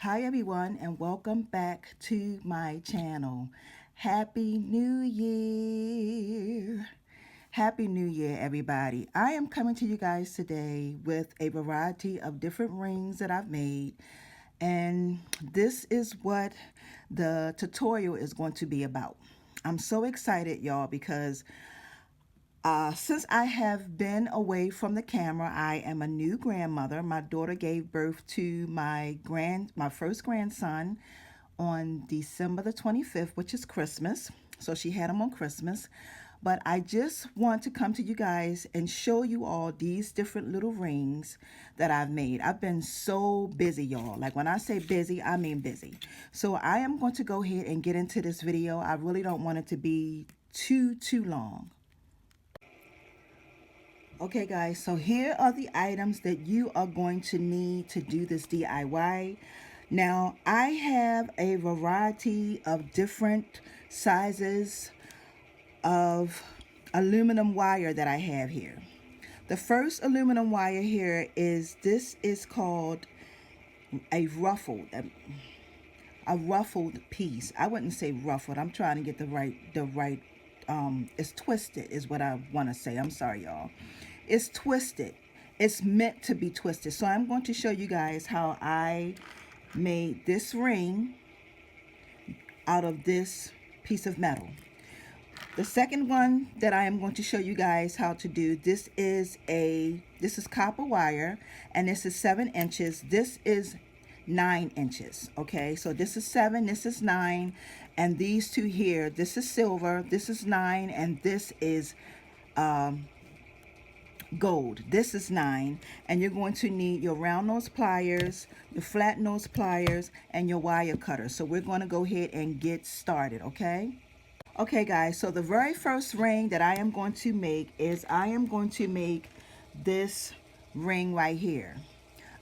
Hi everyone and welcome back to my channel. Happy New Year. Happy New Year everybody. I am coming to you guys today with a variety of different rings that I've made, and this is what the tutorial is going to be about. I'm so excited y'all because since I have been away from the camera, I am a new grandmother. My daughter gave birth to my first grandson on December the 25th, which is Christmas. So she had him on Christmas. But I just want to come to you guys and show you all these different little rings that I've made. I've been so busy, y'all. Like when I say busy, I mean busy. So I am going to go ahead and get into this video. I really don't want it to be too long. Okay guys, so here are the items that you are going to need to do this DIY. Now I have a variety of different sizes of aluminum wire that I have here. The first aluminum wire here is, this is called a ruffled piece. I wouldn't say ruffled. I'm trying to get the right it's twisted is what I want to say. I'm sorry y'all. It's twisted. It's meant to be twisted. So I'm going to show you guys how I made this ring out of this piece of metal. The second one that I am going to show you guys how to do, this is copper wire, and this is 7 inches. This is 9 inches. Okay, so this is 7, this is 9, and these two here, this is silver, this is 9, and this is gold. This is 9, and you're going to need your round nose pliers, your flat nose pliers, and your wire cutter. So we're going to go ahead and get started. Okay guys, so the very first ring that I am going to make is I am going to make this ring right here.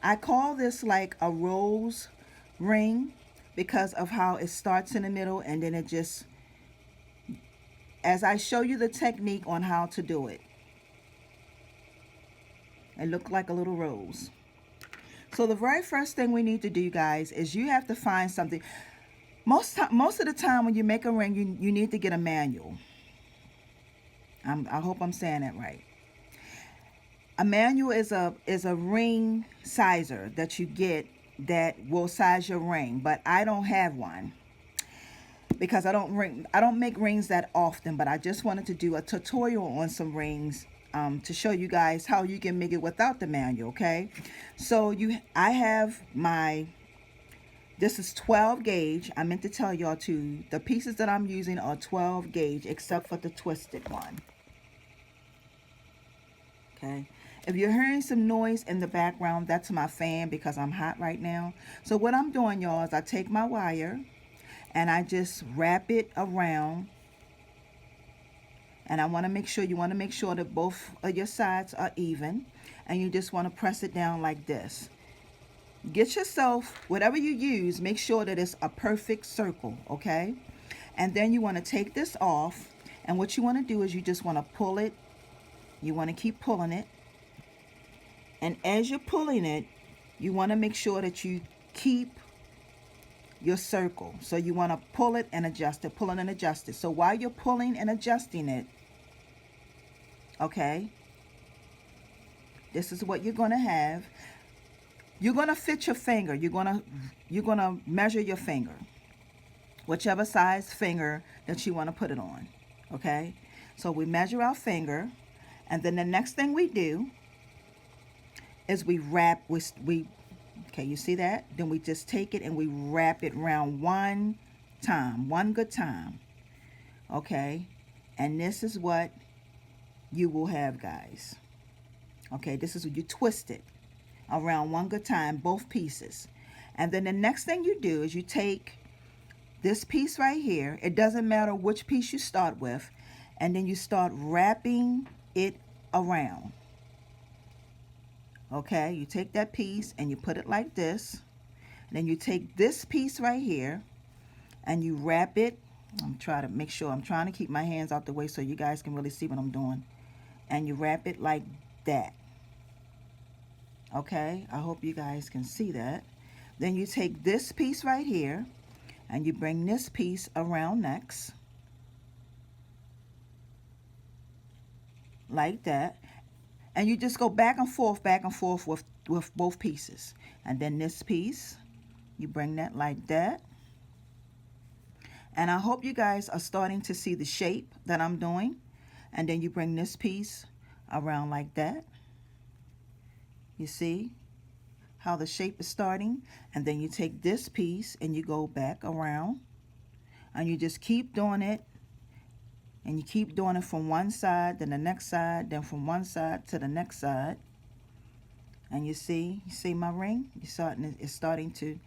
I call this like a rose ring because of how it starts in the middle, and then it just, as I show you the technique on how to do it, it looked like a little rose. So the very first thing we need to do, guys, is you have to find something. Most of the time when you make a ring, you need to get a manual. I hope I'm saying that right. A manual is a ring sizer that you get that will size your ring, but I don't have one because I don't make rings that often, but I just wanted to do a tutorial on some rings to show you guys how you can make it without the manual. Okay, so I have this is 12 gauge. I meant to tell y'all too, the pieces that I'm using are 12 gauge except for the twisted one. Okay, if you're hearing some noise in the background, that's my fan because I'm hot right now. So what I'm doing, y'all, is I take my wire and I just wrap it around, and I want to make sure, you want to make sure that both of your sides are even, and you just want to press it down like this. Get yourself, whatever you use, make sure that it's a perfect circle. Okay, and then you want to take this off, and what you want to do is you just want to pull it. You want to keep pulling it, and as you're pulling it, you want to make sure that you keep your circle. So you want to pull it and adjust it, pull it and adjust it. So while you're pulling and adjusting it, okay, this is what you're going to have. You're going to fit your finger. You're going to measure your finger, whichever size finger that you want to put it on. Okay, so we measure our finger, and then the next thing we do is we wrap. Okay, you see that? Then we just take it and we wrap it around one good time. Okay, and this is what you will have, guys. Okay, this is what you twist it around one good time, both pieces. And then the next thing you do is you take this piece right here. It doesn't matter which piece you start with, and then you start wrapping it around. Okay, you take that piece and you put it like this. And then you take this piece right here and you wrap it. I'm trying to make sure, I'm trying to keep my hands out the way so you guys can really see what I'm doing. And you wrap it like that. Okay, I hope you guys can see that. Then you take this piece right here and you bring this piece around next, like that. And you just go back and forth with both pieces. And then this piece, you bring that like that. And I hope you guys are starting to see the shape that I'm doing. And then you bring this piece around like that. You see how the shape is starting? And then you take this piece and you go back around. And you just keep doing it. And you keep doing it from one side, then the next side, then from one side to the next side. And you see my ring? It's starting to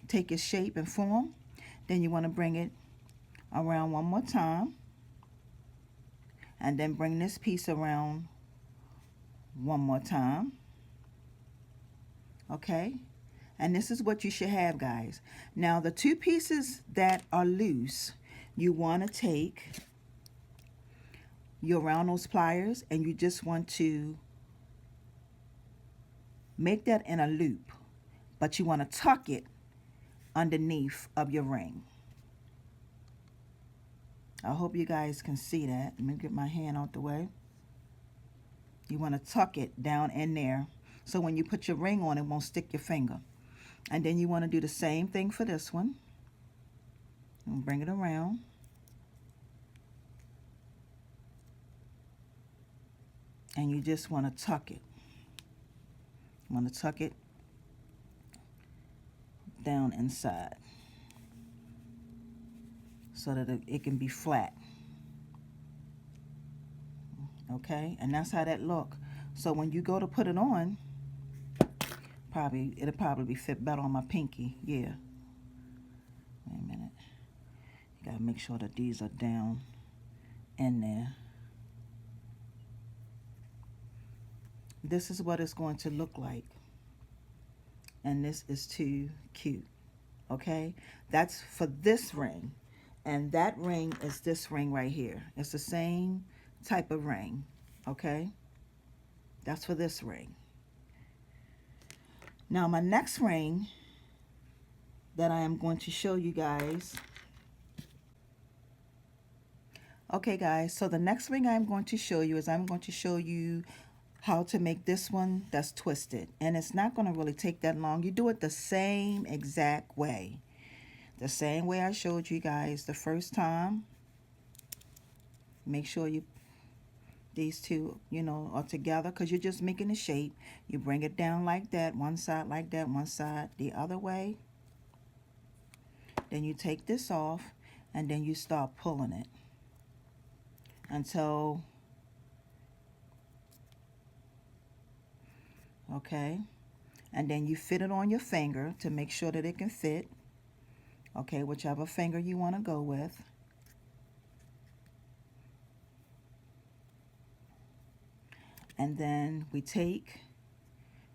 take its shape and form. Then you want to bring it around one more time. And then bring this piece around one more time. Okay? And this is what you should have, guys. Now, the two pieces that are loose, you want to take your round nose pliers and you just want to make that in a loop, but you want to tuck it underneath of your ring. I hope you guys can see that. Let me get my hand out the way. You want to tuck it down in there so when you put your ring on, it won't stick your finger. And then you want to do the same thing for this one. And bring it around. And you just want to tuck it. You want to tuck it down inside so that it can be flat. Okay, and that's how that look. So when you go to put it on, it'll probably fit better on my pinky. Yeah. Wait a minute. You gotta make sure that these are down in there. This is what it's going to look like. And this is too cute. Okay, that's for this ring. And that ring is this ring right here. It's the same type of ring. Okay, that's for this ring. Now my next ring that I am going to show you guys. Okay guys, so the next ring I'm going to show you is I'm going to show you how to make this one that's twisted. And it's not going to really take that long. You do it the same exact way. The same way I showed you guys the first time. Make sure these two, are together because you're just making a shape. You bring it down like that, one side like that, one side the other way. Then you take this off and then you start pulling it until, okay, and then you fit it on your finger to make sure that it can fit. Okay, whichever finger you want to go with. And then we take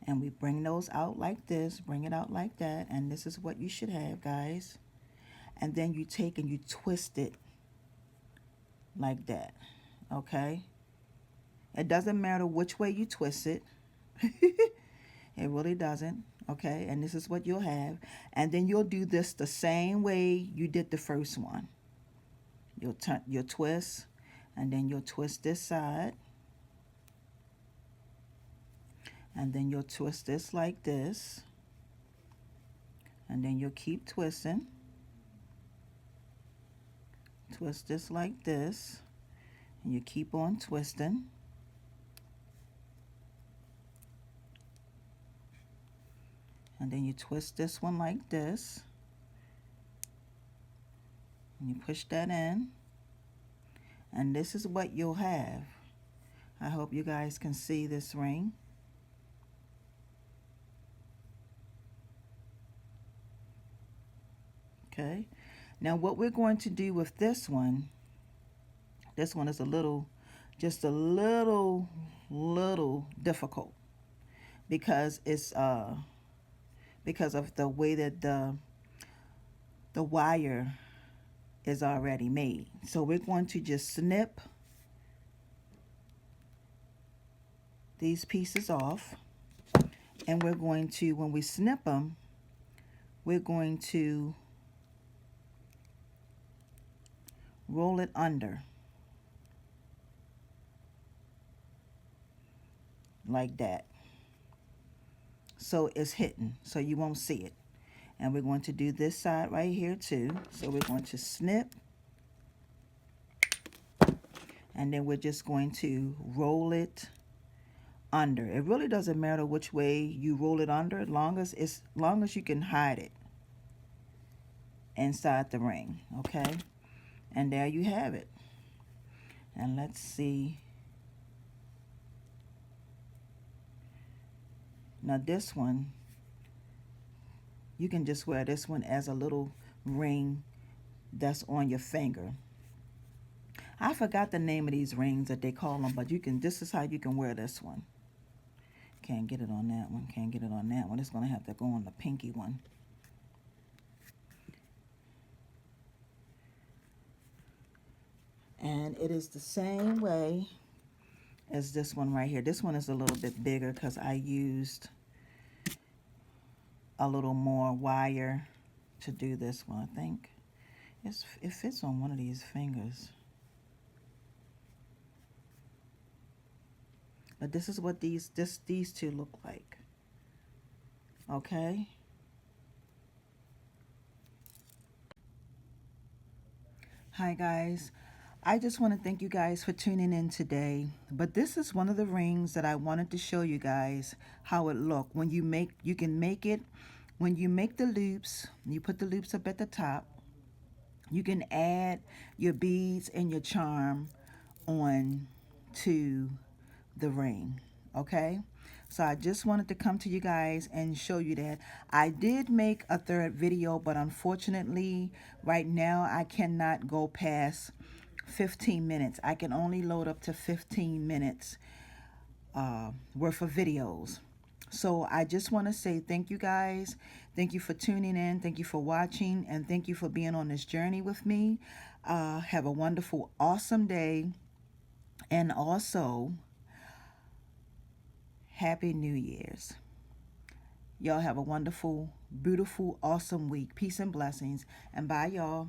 and we bring those out like this, bring it out like that, and this is what you should have, guys. And then you take and you twist it like that, okay? It doesn't matter which way you twist it. It really doesn't, okay? And this is what you'll have. And then you'll do this the same way you did the first one. You'll twist, and then you'll twist this side. And then you'll twist this like this. And then you'll keep twisting. Twist this like this. And you keep on twisting. And then you twist this one like this. And you push that in. And this is what you'll have. I hope you guys can see this ring. Okay, now what we're going to do with this one is just a little difficult because it's because of the way that the wire is already made. So we're going to just snip these pieces off, and we're going to, when we snip them, we're going to roll it under like that, so it's hidden, so you won't see it. And we're going to do this side right here too. So we're going to snip, and then we're just going to roll it under. It really doesn't matter which way you roll it under, as long as you can hide it inside the ring. Okay, and there you have it. And let's see. Now this one, you can just wear this one as a little ring that's on your finger. I forgot the name of these rings that they call them, but this is how you can wear this one. Can't get it on that one. Can't get it on that one. It's going to have to go on the pinky one. And it is the same way as this one right here. This one is a little bit bigger because I used a little more wire to do this one. I think it fits on one of these fingers. But this is what these two look like. Okay. Hi guys. I just want to thank you guys for tuning in today. But this is one of the rings that I wanted to show you guys how it look. When you can make it, when you make the loops, you put the loops up at the top, you can add your beads and your charm on to the ring. Okay, so I just wanted to come to you guys and show you that. I did make a third video, but unfortunately right now I cannot go past 15 minutes. I can only load up to 15 minutes worth of videos. So I just want to say thank you guys. Thank you for tuning in. Thank you for watching. And thank you for being on this journey with me. Have a wonderful, awesome day. And also, Happy New Year's. Y'all have a wonderful, beautiful, awesome week. Peace and blessings. And bye, y'all.